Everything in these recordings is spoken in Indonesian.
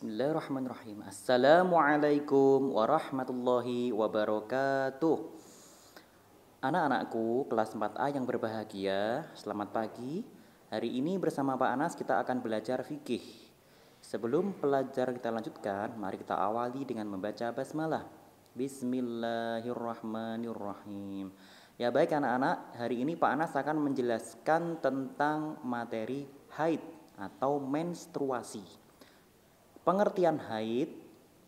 Bismillahirrahmanirrahim. Assalamualaikum warahmatullahi wabarakatuh. Anak-anakku kelas 4A yang berbahagia, selamat pagi. Hari ini bersama Pak Anas kita akan belajar fikih. Sebelum pelajaran kita lanjutkan, mari kita awali dengan membaca basmalah. Bismillahirrahmanirrahim. Ya baik anak-anak, hari ini Pak Anas akan menjelaskan tentang materi haid atau menstruasi. Pengertian haid,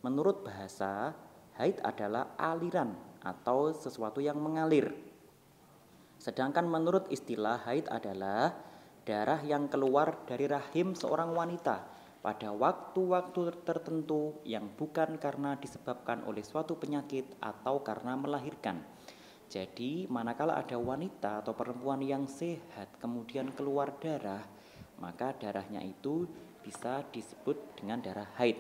menurut bahasa, haid adalah aliran atau sesuatu yang mengalir. Sedangkan menurut istilah haid adalah darah yang keluar dari rahim seorang wanita pada waktu-waktu tertentu yang bukan karena disebabkan oleh suatu penyakit atau karena melahirkan. Jadi, manakala ada wanita atau perempuan yang sehat kemudian keluar darah, maka darahnya itu bisa disebut dengan darah haid.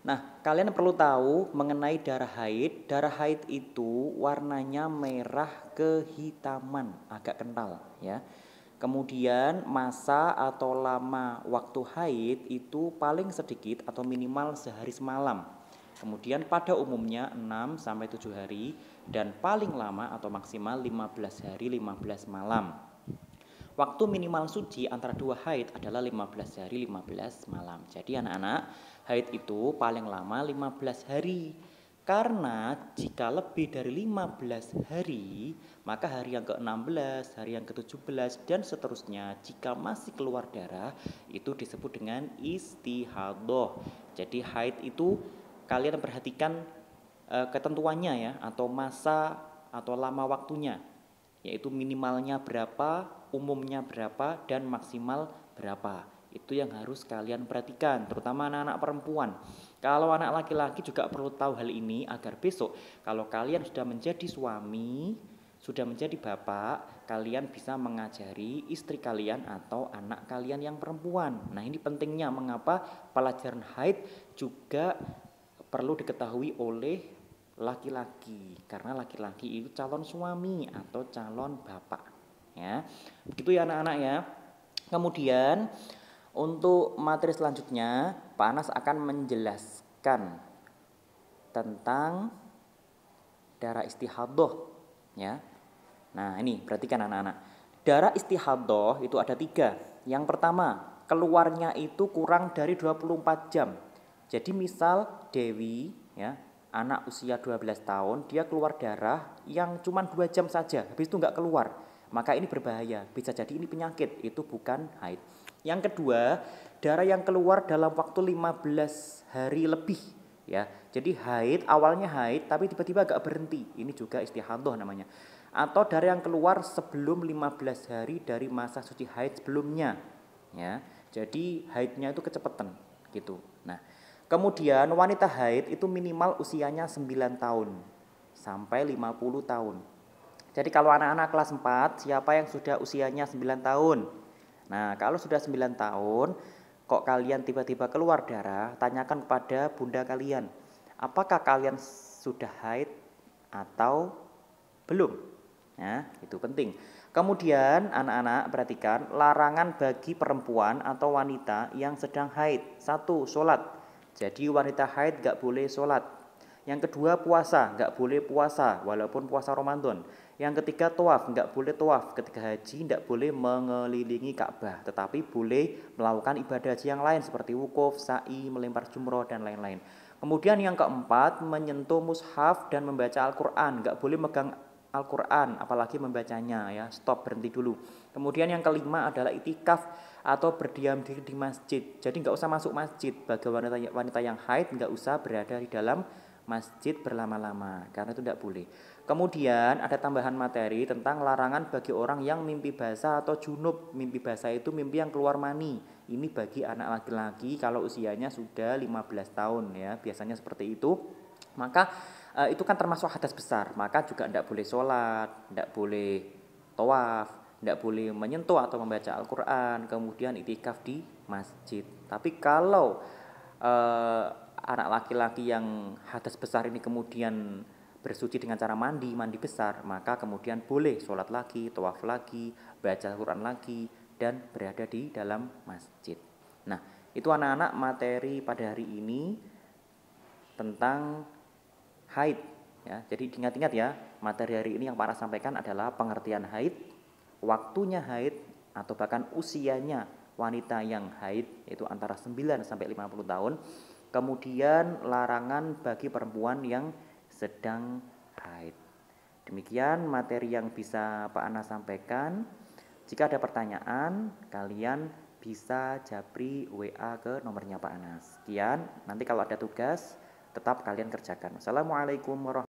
Nah, kalian perlu tahu mengenai darah haid. Darah haid itu warnanya merah kehitaman, agak kental ya. Kemudian masa atau lama waktu haid itu paling sedikit atau minimal sehari semalam. Kemudian pada umumnya 6 sampai 7 hari dan paling lama atau maksimal 15 hari 15 malam. Waktu minimal suci antara dua haid adalah 15 hari 15 malam. Jadi anak-anak, haid itu paling lama 15 hari. Karena jika lebih dari 15 hari, maka hari yang ke-16, hari yang ke-17 dan seterusnya jika masih keluar darah itu disebut dengan istihadhah. Jadi haid itu kalian perhatikan ketentuannya ya, atau masa atau lama waktunya, yaitu minimalnya berapa, umumnya berapa, dan maksimal berapa. Itu yang harus kalian perhatikan, terutama anak-anak perempuan. Kalau anak laki-laki juga perlu tahu hal ini agar besok kalau kalian sudah menjadi suami, sudah menjadi bapak, kalian bisa mengajari istri kalian atau anak kalian yang perempuan. Nah, ini pentingnya mengapa pelajaran haid juga perlu diketahui oleh laki-laki, karena laki-laki itu calon suami atau calon bapak ya. Begitu ya anak-anak ya. Kemudian untuk materi selanjutnya Pak Anas akan menjelaskan tentang darah istihadhah ya. Nah, ini perhatikan anak-anak. Darah istihadhah itu ada 3. Yang pertama, keluarnya itu kurang dari 24 jam. Jadi misal Dewi ya, anak usia 12 tahun, dia keluar darah yang cuma 2 jam saja, habis itu nggak keluar, maka ini berbahaya, bisa jadi ini penyakit, itu bukan haid. Yang kedua, darah yang keluar dalam waktu 15 hari lebih ya. Jadi haid, awalnya haid tapi tiba-tiba agak berhenti, ini juga istihadhah namanya. Atau darah yang keluar sebelum 15 hari dari masa suci haid sebelumnya ya. Jadi haidnya itu kecepatan gitu. Nah, kemudian wanita haid itu minimal usianya 9 tahun sampai 50 tahun. Jadi kalau anak-anak kelas 4, siapa yang sudah usianya 9 tahun? Nah, kalau sudah 9 tahun, kok kalian tiba-tiba keluar darah, tanyakan kepada bunda kalian, apakah kalian sudah haid atau belum? Nah, itu penting. Kemudian anak-anak perhatikan larangan bagi perempuan atau wanita yang sedang haid. 1. Sholat. Jadi wanita haid gak boleh sholat. Yang kedua puasa, gak boleh puasa walaupun puasa Ramadan. Yang ketiga tawaf, gak boleh tawaf. Ketika haji gak boleh mengelilingi Ka'bah, tetapi boleh melakukan ibadah haji yang lain seperti wukuf, sa'i, melempar jumroh dan lain-lain. Kemudian yang keempat, menyentuh mushaf dan membaca Al-Quran. Gak boleh megang Al-Quran apalagi membacanya ya, stop, berhenti dulu. Kemudian yang kelima adalah itikaf atau berdiam diri di masjid. Jadi nggak usah masuk masjid. Bagi wanita yang haid nggak usah berada di dalam masjid berlama-lama karena itu tidak boleh. Kemudian ada tambahan materi tentang larangan bagi orang yang mimpi basah atau junub. Mimpi basah itu mimpi yang keluar mani. Ini bagi anak laki-laki kalau usianya sudah 15 tahun ya, biasanya seperti itu. Maka itu kan termasuk hadas besar, maka juga tidak boleh sholat, tidak boleh tawaf, tidak boleh menyentuh atau membaca Al-Quran, kemudian itikaf di masjid. Tapi kalau anak laki-laki yang hadas besar ini kemudian bersuci dengan cara mandi besar, maka kemudian boleh sholat lagi, tawaf lagi, baca Al-Quran lagi, dan berada di dalam masjid. Nah, Itu anak-anak materi pada hari ini tentang haid ya. Jadi diingat-ingat ya, materi hari ini yang Pak Anas sampaikan adalah pengertian haid, waktunya haid atau bahkan usianya wanita yang haid itu antara 9 sampai 50 tahun. Kemudian larangan bagi perempuan yang sedang haid. Demikian materi yang bisa Pak Anas sampaikan. Jika ada pertanyaan, kalian bisa japri WA ke nomornya Pak Anas. Sekian, nanti kalau ada tugas tetap kalian kerjakan. Assalamualaikum warahmatullahi wabarakatuh.